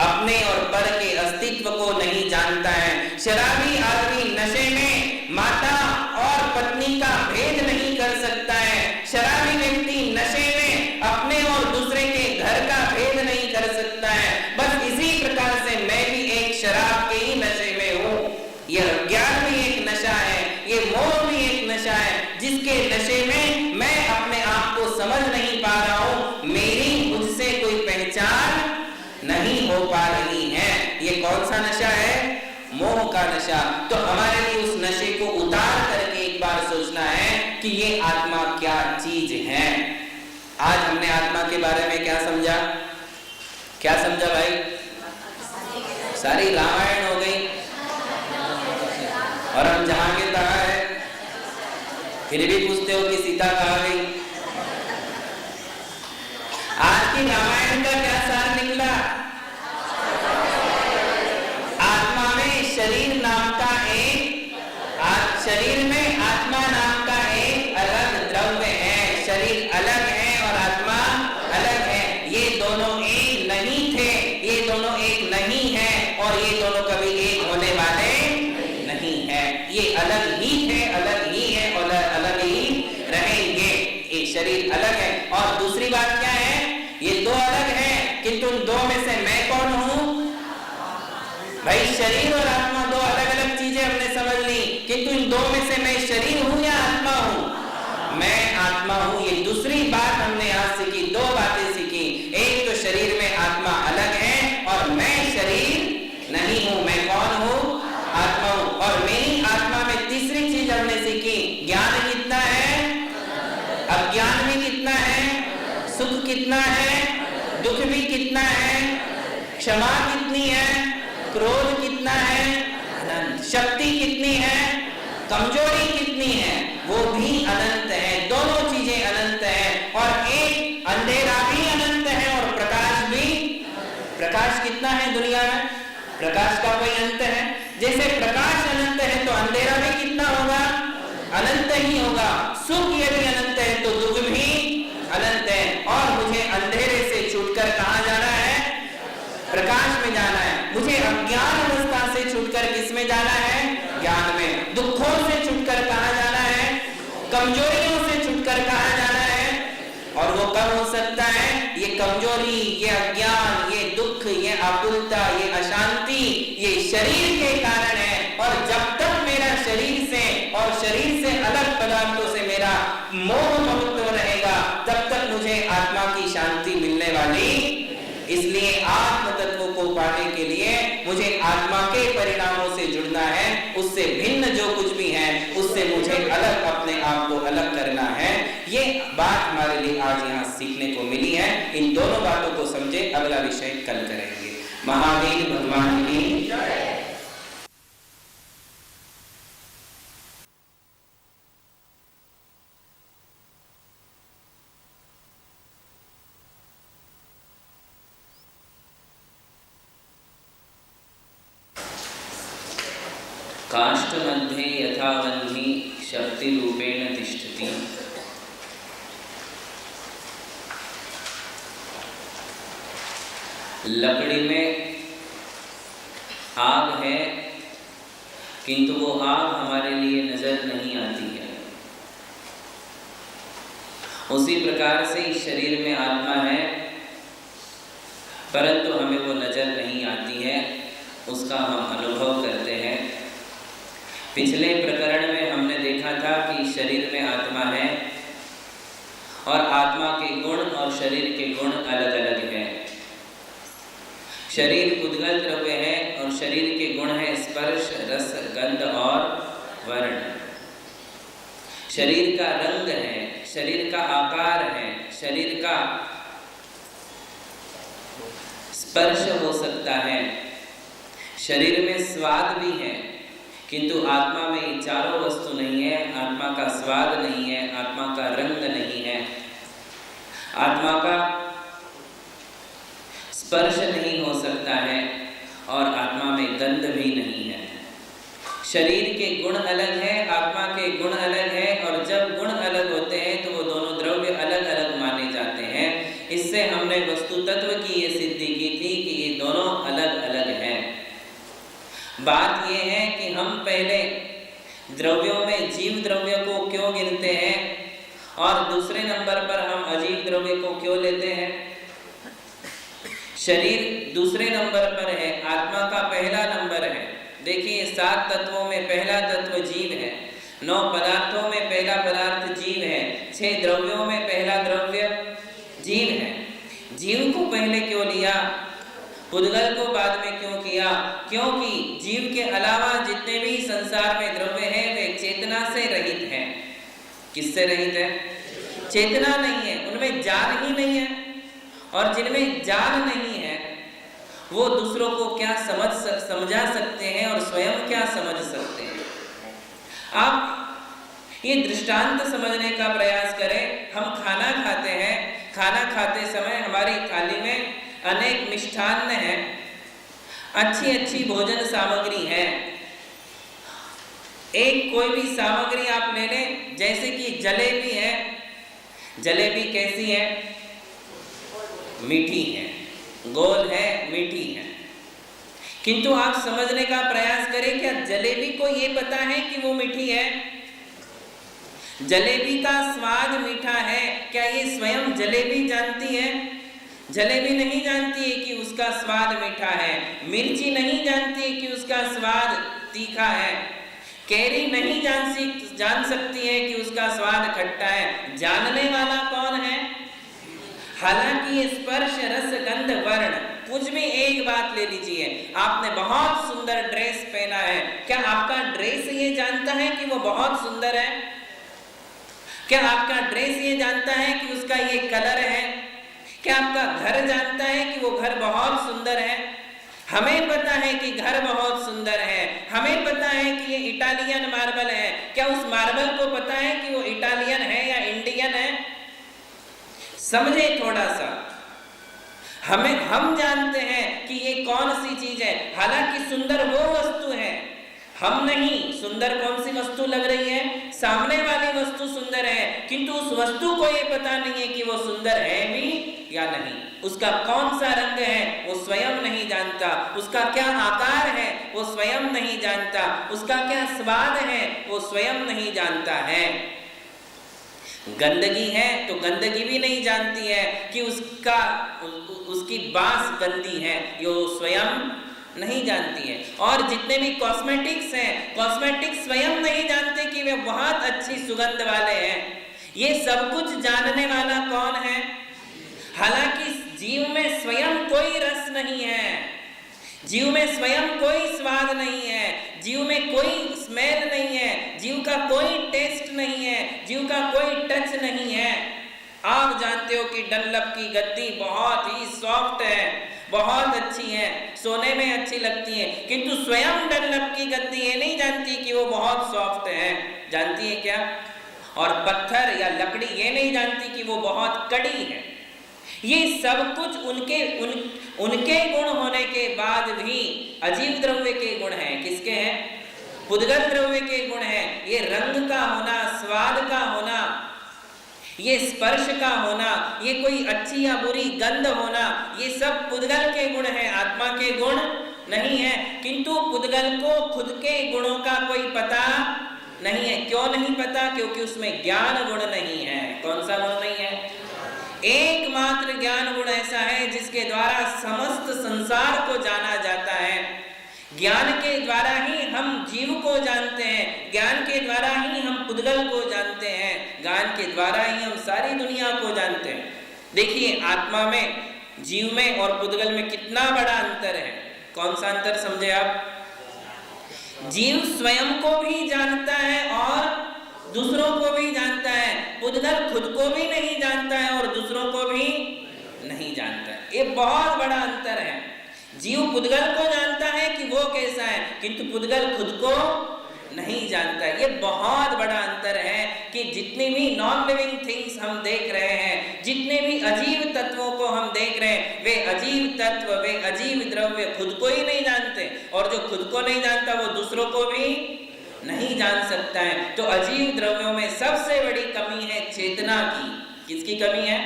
अपने और पर के अस्तित्व को नहीं जानता है, शराबी आदमी नशे में माता और पत्नी का भेद नहीं कर सकता है, शराबी व्यक्ति नशे में अपने और दूसरे के घर का भेद नहीं कर सकता है। बस इसी प्रकार से मैं भी एक शराब के ही नशे में हूँ। यह ज्ञान भी एक नशा है, ये मोह भी एक नशा है, जिसके नशे में मैं अपने आप को समझ नहीं पा रहा हूँ, मेरी मुझसे कोई पहचान नहीं हो पा रही है। ये कौन सा नशा है? मोह का नशा। तो हमारे लिए उस नशे को उतार करके एक बार सोचना है कि ये आत्मा क्या चीज है। आज हमने आत्मा के बारे में क्या समझा? क्या समझा भाई? सारी रामायण हो गई और हम जहां के तहां है, फिर भी पूछते हो कि सीता कहां गई? आज की रामायण का क्या सार निकला? आत्मा में शरीर नाम का एक, शरीर में आत्मा नाम का एक अलग द्रव्य है। शरीर अलग है और आत्मा अलग है। ये दोनों एक नहीं थे, ये दोनों एक नहीं है, और ये दोनों कभी एक होने वाले नहीं है। ये अलग ही थे, अलग ही है और अलग ही रहेंगे। ये शरीर अलग है। और दूसरी बात क्या है? ये दो अलग हैं, किंतु उन दो में से मैं कौन हूं? भाई शरीर और आत्मा दो अलग अलग चीजें हमने समझ ली, किंतु इन दो में से मैं शरीर हूं या आत्मा हूं? मैं आत्मा हूं। ये दूसरी बात हमने आज सीखी, दो बातें सीखी। एक तो शरीर में आत्मा अलग है और मैं शरीर नहीं हूं। मैं कौन हूं? आत्मा हूं। और मेरी आत्मा में तीसरी चीज हमने सीखी, ज्ञान कितना है, अज्ञान भी कितना है, सुख कितना है, दुख भी कितना है, क्षमा कितनी है, क्रोध कितना है, अनंत। शक्ति कितनी है, कमजोरी कितनी है, वो भी अनंत है। दोनों चीजें अनंत है। और एक अंधेरा भी अनंत है और प्रकाश भी। प्रकाश कितना है दुनिया में? प्रकाश का कोई अंत है? जैसे प्रकाश अनंत है तो अंधेरा भी कितना होगा? अनंत ही होगा। सुख यदि अनंत है तो दुख भी अनंत है। और मुझे अंधेरे से छूटकर कहां जाना है? प्रकाश में जाना है। मुझे अज्ञान अवस्था से छूटकर किस में जाना है? ज्ञान में। दुखों से छूटकर कहां जाना है? कमजोरियों से छूटकर कहां जाना है? और वो कब हो कमजोरी, ये अज्ञान, ये दुख, ये आकुलता, ये अशांति, ये शरीर के कारण है। और जब तक मेरा शरीर से और शरीर से अलग पदार्थों से मेरा मोह ममत्व रहेगा, तब तक मुझे आत्मा की शांति मिलने वाली। इसलिए आत्म तत्व को पाने के लिए मुझे आत्मा के परिणामों से जुड़ना है, उससे भिन्न जो कुछ भी है उससे मुझे अलग, अपने आप को अलग करना है। ये बात हमारे लिए आज यहाँ सीखने को मिली है। इन दोनों बातों को समझे, अगला विषय कल करेंगे। महावीर भगवान की जय। काष्ठमध्ये यथा वह्नि शक्ति रूपेण तिष्ठति। लकड़ी में आग है, किंतु वो आग हमारे लिए नजर नहीं आती है। उसी प्रकार से इस शरीर में आत्मा है, परंतु हमें वो नजर नहीं आती है, उसका हम अनुभव करते हैं। पिछले प्रकरण में हमने देखा था कि शरीर में आत्मा है और आत्मा के गुण और शरीर के गुण अलग अलग हैं। शरीर उद्गल द्रव्य है और शरीर के गुण है स्पर्श, रस, गंध और वर्ण। शरीर का रंग है, शरीर का आकार है, शरीर का स्पर्श हो सकता है, शरीर में स्वाद भी है, किंतु आत्मा में ये चारों वस्तु नहीं है। आत्मा का स्वाद नहीं है, आत्मा का रंग नहीं है, आत्मा का स्पर्श नहीं हो सकता है और आत्मा में गंध भी नहीं है। शरीर के गुण अलग है, आत्मा के गुण अलग है, और जब गुण अलग होते हैं तो वो दोनों द्रव्य अलग अलग माने जाते हैं। इससे हमने वस्तु तत्व की ये सिद्धि की थी कि ये दोनों अलग अलग हैं। बात यह है कि हम पहले द्रव्यों में जीव द्रव्य को क्यों गिनते हैं और दूसरे नंबर पर हम अजीव द्रव्य को क्यों लेते हैं। शरीर दूसरे नंबर पर है, आत्मा का पहला नंबर है। देखिए, 7 तत्वों में पहला तत्व जीव है, 9 पदार्थों में पहला पदार्थ जीव है, 6 द्रव्यों में पहला द्रव्य जीव है। जीव को पहले क्यों लिया, उद्गल को बाद में क्यों किया? क्योंकि जीव के अलावा जितने भी संसार में द्रव्य हैं वे चेतना से रहित हैं। किससे रहित है? चेतना नहीं है, उनमें जान ही नहीं है। और जिनमें जान नहीं है वो दूसरों को क्या समझा सकते हैं और स्वयं क्या समझ सकते हैं। आप ये दृष्टांत समझने का प्रयास करें। हम खाना खाते हैं, खाना खाते समय हमारी थाली में अनेक मिष्ठान्न है, अच्छी अच्छी भोजन सामग्री है। एक कोई भी सामग्री आप ले लें, जैसे कि जलेबी है। जलेबी कैसी है? मीठी है, गोल है, मीठी है। किंतु आप समझने का प्रयास करें, क्या जलेबी को ये पता है कि वो मीठी है? जलेबी का स्वाद मीठा है, क्या ये स्वयं जलेबी जानती है? जलेबी नहीं जानती है कि उसका स्वाद मीठा है। मिर्ची नहीं जानती है कि उसका स्वाद तीखा है। कैरी नहीं जान सकती है कि उसका स्वाद खट्टा है। जानने वाला कौन है? हालांकि ये स्पर्श, रस, गंध, वर्ण, कुछ भी एक बात ले लीजिए, आपने बहुत सुंदर ड्रेस पहना है, क्या आपका ड्रेस ये जानता है कि वो बहुत सुंदर है? क्या आपका ड्रेस ये जानता है कि उसका ये कलर है? क्या आपका घर जानता है कि वो घर बहुत सुंदर है? हमें पता है कि घर बहुत सुंदर है, हमें पता है कि ये इटालियन मार्बल है। क्या उस मार्बल को पता है कि वो इटालियन है या इंडियन है? समझे थोड़ा सा। हम जानते हैं कि ये कौन सी चीज है, हालांकि सुंदर वो वस्तु है, हम नहीं। सुंदर कौन सी वस्तु लग रही है? सामने वाली वस्तु सुंदर है, किंतु उस वस्तु को ये पता नहीं है कि वो सुंदर है भी या नहीं। उसका कौन सा रंग है वो स्वयं नहीं जानता, उसका क्या आकार है वो स्वयं नहीं जानता, उसका क्या स्वाद है वो स्वयं नहीं जानता है। गंदगी है तो गंदगी भी नहीं जानती है कि उसकी बांस गंदी है, ये स्वयं नहीं जानती है। और जितने भी कॉस्मेटिक्स हैं, कॉस्मेटिक्स स्वयं नहीं जानते कि वे बहुत अच्छी सुगंध वाले हैं। ये सब कुछ जानने वाला कौन है? हालांकि जीव में स्वयं कोई रस नहीं है, जीव में स्वयं कोई स्वाद नहीं है, जीव में कोई स्मेल नहीं है, जीव का कोई टेस्ट नहीं है, जीव का कोई टच नहीं है। आप जानते हो कि डनलप की गद्दी बहुत ही सॉफ्ट है, बहुत अच्छी है, सोने में अच्छी लगती है, किंतु स्वयं डनलप की गद्दी ये नहीं जानती कि वो बहुत सॉफ्ट है। जानती है क्या? और पत्थर या लकड़ी ये नहीं जानती कि वो बहुत कड़ी है। ये सब कुछ उनके गुण होने के बाद भी अजीव द्रव्य के गुण हैं। किसके हैं? पुद्गल द्रव्य के गुण हैं। ये रंग का होना, स्वाद का होना, ये स्पर्श का होना, ये कोई अच्छी या बुरी गंध होना, ये सब पुद्गल के गुण हैं, आत्मा के गुण नहीं है। किंतु पुद्गल को खुद के गुणों का कोई पता नहीं है। क्यों नहीं पता? क्योंकि उसमें ज्ञान गुण नहीं है। कौन सा गुण नहीं है? एकमात्र ज्ञान गुण ऐसा है जिसके द्वारा समस्त संसार को जाना जाता है। ज्ञान के द्वारा ही हम जीव को जानते हैं, ज्ञान के द्वारा ही हम पुद्गल को जानते हैं, ज्ञान के द्वारा ही हम सारी दुनिया को जानते हैं। देखिए, आत्मा में, जीव में और पुद्गल में कितना बड़ा अंतर है। कौन सा अंतर समझे आप? जीव स्वयं को भी जानता है और दूसरों को भी जानता है। पुद्गल खुद को भी नहीं जानता है और दूसरों को भी नहीं जानता है। ये बहुत बड़ा अंतर है। जीव पुद्गल को जानता है कि वो कैसा है, किंतु पुद्गल खुद को नहीं जानता है। ये बहुत बड़ा अंतर है कि जितनी भी नॉन लिविंग थिंग्स हम देख रहे हैं, जितने भी अजीब तत्वों को हम देख रहे हैं, वे अजीब तत्व, वे अजीब द्रव्य खुद को ही नहीं जानते, और जो खुद को नहीं जानता वो दूसरों को भी नहीं जान सकता है। तो अजीव द्रव्यों में सबसे बड़ी कमी है चेतना की। किसकी कमी है?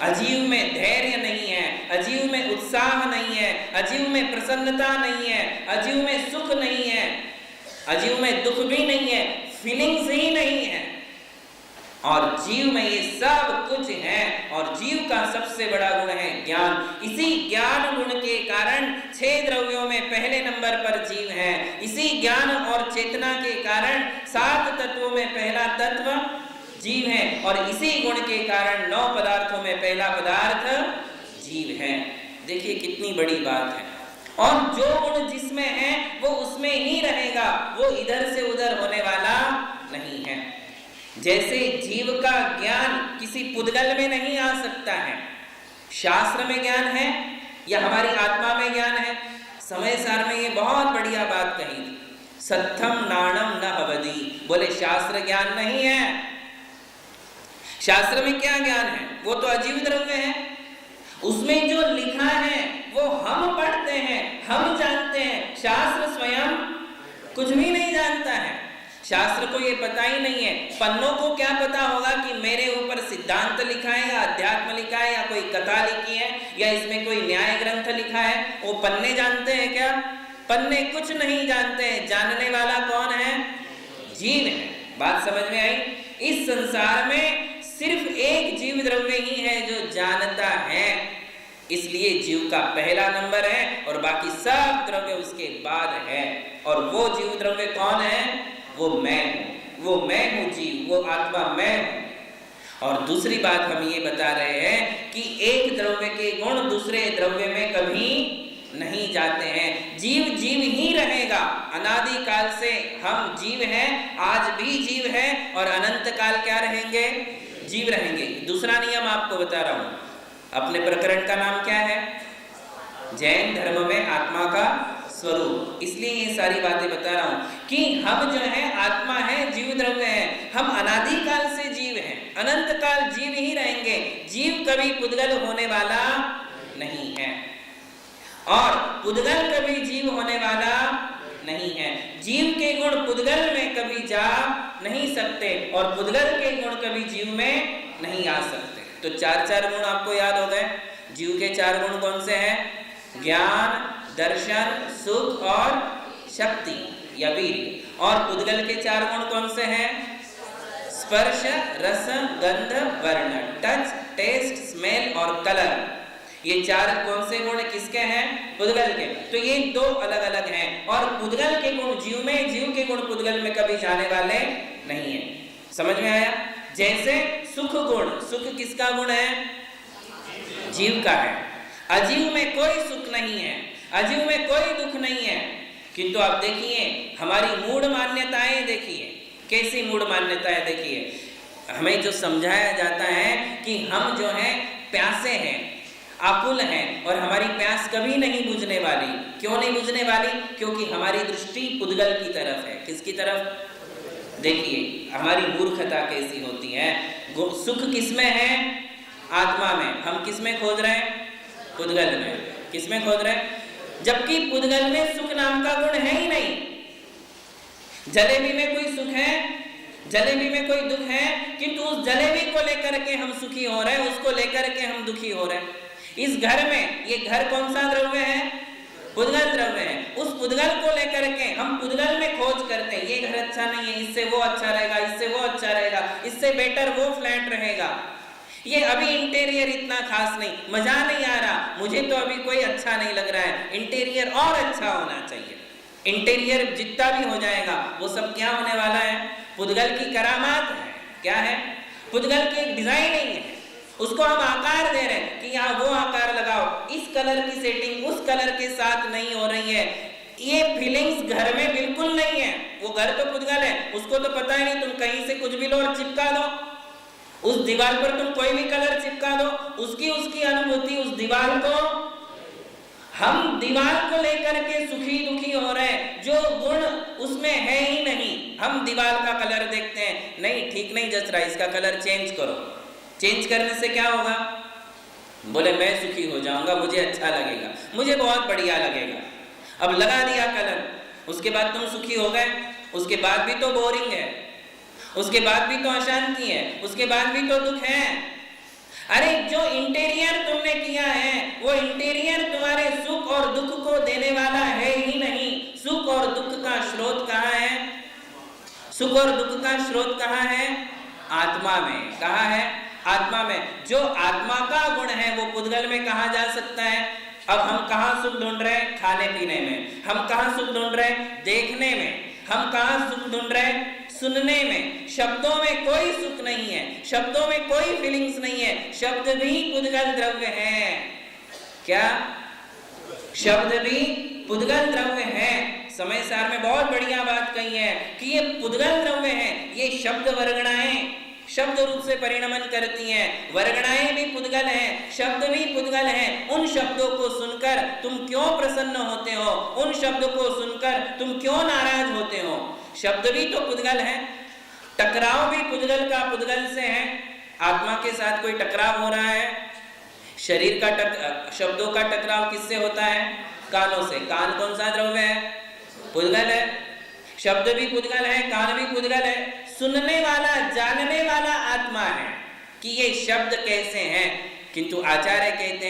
अजीव में धैर्य नहीं है, अजीव में उत्साह नहीं है, अजीव में प्रसन्नता नहीं है, अजीव में सुख नहीं है, अजीव में दुख भी नहीं है, फीलिंग्स ही नहीं है। और जीव में ये सब कुछ है। और जीव का सबसे बड़ा गुण है ज्ञान। इसी ज्ञान गुण के कारण 6 द्रव्यों में पहले नंबर पर जीव है। इसी ज्ञान और चेतना के कारण 7 तत्वों में पहला तत्व जीव है। और इसी गुण के कारण 9 पदार्थों में पहला पदार्थ जीव है। देखिए कितनी बड़ी बात है। और जो गुण जिसमें है वो उसमें ही रहेगा, वो इधर से उधर होने वाला नहीं है। जैसे जीव का ज्ञान किसी पुद्गल में नहीं आ सकता है। शास्त्र में ज्ञान है या हमारी आत्मा में ज्ञान है? समय सार में ये बहुत बढ़िया बात कही थी, सत्थम नाणम न अवधि। बोले शास्त्र ज्ञान नहीं है। शास्त्र में क्या ज्ञान है? वो तो अजीव द्रव्य है। उसमें जो लिखा है वो हम पढ़ते हैं, हम जानते हैं। शास्त्र स्वयं कुछ भी नहीं जानता है। शास्त्र को ये पता ही नहीं है। पन्नों को क्या पता होगा कि मेरे ऊपर सिद्धांत लिखा है या अध्यात्म लिखा है या कोई कथा लिखी है या इसमें कोई न्याय ग्रंथ लिखा है? वो पन्ने जानते हैं क्या? पन्ने कुछ नहीं जानते हैं। जानने वाला कौन है? जीव है। बात समझ में आई? इस संसार में सिर्फ एक जीव द्रव्य ही है जो जानता है, इसलिए जीव का पहला नंबर है और बाकी सब द्रव्य उसके बाद है। और वो जीव द्रव्य कौन है? वो मैं हूं, वो मैं हूं जीव, वो आत्मा मैं हूं। और दूसरी बात हम ये बता रहे हैं कि एक द्रव्य के गुण दूसरे द्रव्य में कभी नहीं जाते हैं। जीव जीव ही रहेगा। अनादि काल से हम जीव हैं, आज भी जीव है और अनंत काल क्या रहेंगे? जीव रहेंगे। दूसरा नियम आपको बता रहा हूं। अपने प्रकरण का नाम क्या है? जैन धर्म में आत्मा का स्वरूप। इसलिए ये सारी बातें बता रहा हूं कि हम जो है आत्मा है, जीव द्रव्य है। हम अनादि काल से जीव हैं, अनंत काल जीव ही रहेंगे। जीव कभी पुद्गल होने वाला नहीं है और पुद्गल कभी जीव होने वाला नहीं है। जीव के गुण पुद्गल में कभी जा नहीं सकते और पुद्गल के गुण कभी जीव में नहीं आ सकते। तो 4 गुण आपको याद हो गए। जीव के 4 गुण कौन से हैं? ज्ञान, दर्शन, सुख और शक्ति या वीर। और पुद्गल के 4 गुण कौन से हैं? स्पर्श, रस, गंध, वर्ण, टच, टेस्ट, स्मेल और कलर। ये चार कौन से गुण किसके हैं? पुद्गल के। तो ये दो अलग अलग हैं और पुद्गल के गुण जीव में, जीव के गुण पुद्गल में कभी जाने वाले नहीं है। समझ में आया? जैसे सुख गुण, सुख किसका गुण है? जीव का है। अजीव में कोई सुख नहीं है, अजीव में कोई दुख नहीं है। किंतु आप देखिए हमारी मूढ़ मान्यताएं, देखिए कैसी मूढ़ मान्यताएं। देखिए हमें जो समझाया जाता है कि हम जो हैं प्यासे हैं, आकुल हैं और हमारी प्यास कभी नहीं बुझने वाली। क्यों नहीं बुझने वाली? क्योंकि हमारी दृष्टि पुद्गल की तरफ है। किसकी तरफ? देखिए हमारी मूर्खता कैसी होती है। सुख किसमें है? आत्मा में। हम किसमें खोज रहे हैं? पुद्गल में। किसमें खोज रहे हैं? जबकि पुद्गल में सुख नाम का गुण है ही नहीं। जलेबी में कोई सुख है? जलेबी में कोई दुख है? किंतु उस जलेबी को लेकर के हम सुखी हो रहे हैं, उसको लेकर के हम दुखी हो रहे हैं। इस घर में, ये घर कौन सा द्रव्य है? पुद्गल द्रव्य है। उस पुद्गल को लेकर के हम पुद्गल में खोज करते हैं। ये घर अच्छा नहीं है, इससे वो अच्छा रहेगा, इससे वो अच्छा रहेगा, इससे बेटर वो फ्लैट रहेगा। ये अभी इंटीरियर इतना खास नहीं, मजा नहीं आ रहा, मुझे तो अभी कोई अच्छा नहीं लग रहा है, इंटीरियर और अच्छा होना चाहिए। इंटीरियर जितना भी हो जाएगा वो सब क्या होने वाला है? पुद्गल की करामात है। क्या है? पुद्गल की एक डिजाइनिंग है, उसको हम आकार दे रहे हैं कि यहाँ वो आकार लगाओ, इस कलर की सेटिंग उस कलर के साथ नहीं हो रही है। ये फीलिंग्स घर में बिल्कुल नहीं है। वो घर तो पुद्गल है, उसको तो पता ही नहीं, तुम कहीं से कुछ भी लो और चिपका दो, उस दीवार पर तुम कोई भी कलर चिपका दो, उसकी अनुभूति उस दीवार को। हम दीवार को लेकर के सुखी दुखी हो रहे हैं, जो गुण उसमें है ही नहीं। हम दीवार का कलर देखते हैं, नहीं ठीक नहीं जच रहा, इसका कलर चेंज करो। चेंज करने से क्या होगा? बोले मैं सुखी हो जाऊंगा, मुझे अच्छा लगेगा, मुझे बहुत बढ़िया लगेगा। अब लगा दिया कलर, उसके बाद तुम सुखी हो गए, उसके बाद भी तो बोरिंग है, उसके बाद भी तो अशांति है, उसके बाद भी तो दुख है। अरे जो इंटीरियर तुमने किया है वो इंटीरियर तुम्हारे सुख और दुख को देने वाला है ही नहीं। सुख और दुख का स्रोत कहाँ है? सुख और दुख का स्रोत कहाँ है? आत्मा में। कहाँ है? आत्मा में। जो आत्मा का गुण है वो पुद्गल में कहाँ जा सकता है? अब हम कहाँ सुख ढूंढ रहे हैं? खाने पीने में। हम कहाँ सुख ढूंढ रहे हैं? देखने में। हम कहाँ सुख ढूंढ रहे हैं? सुनने में। शब्दों में कोई सुख नहीं है, शब्दों में कोई फीलिंग्स नहीं है। शब्द भी पुद्गल द्रव्य है। क्या? शब्द भी पुद्गल द्रव्य है। समय सार में बहुत बढ़िया बात कही है कि ये पुद्गल द्रव्य है। ये शब्द वर्गणाएं शब्द रूप से परिणमन करती हैं, वर्गणाएं भी पुद्गल हैं, शब्द भी पुद्गल हैं। उन शब्दों को सुनकर तुम क्यों प्रसन्न होते हो? उन शब्दों को सुनकर तुम क्यों नाराज होते हो? शब्द भी तो पुद्गल है। टकराव भी पुद्गल का पुद्गल से है। आत्मा के साथ कोई टकराव हो रहा है, शरीर का शब्दों का टकराव किससे होता है? कानों से। कान कौन सा द्रव्य है? पुद्गल है। शब्द भी पुद्गल है, कान भी पुद्गल है। सुनने वाला, जानने वाला आत्मा है कि ये शब्द कैसे हैं। किंतु आचार्य कहते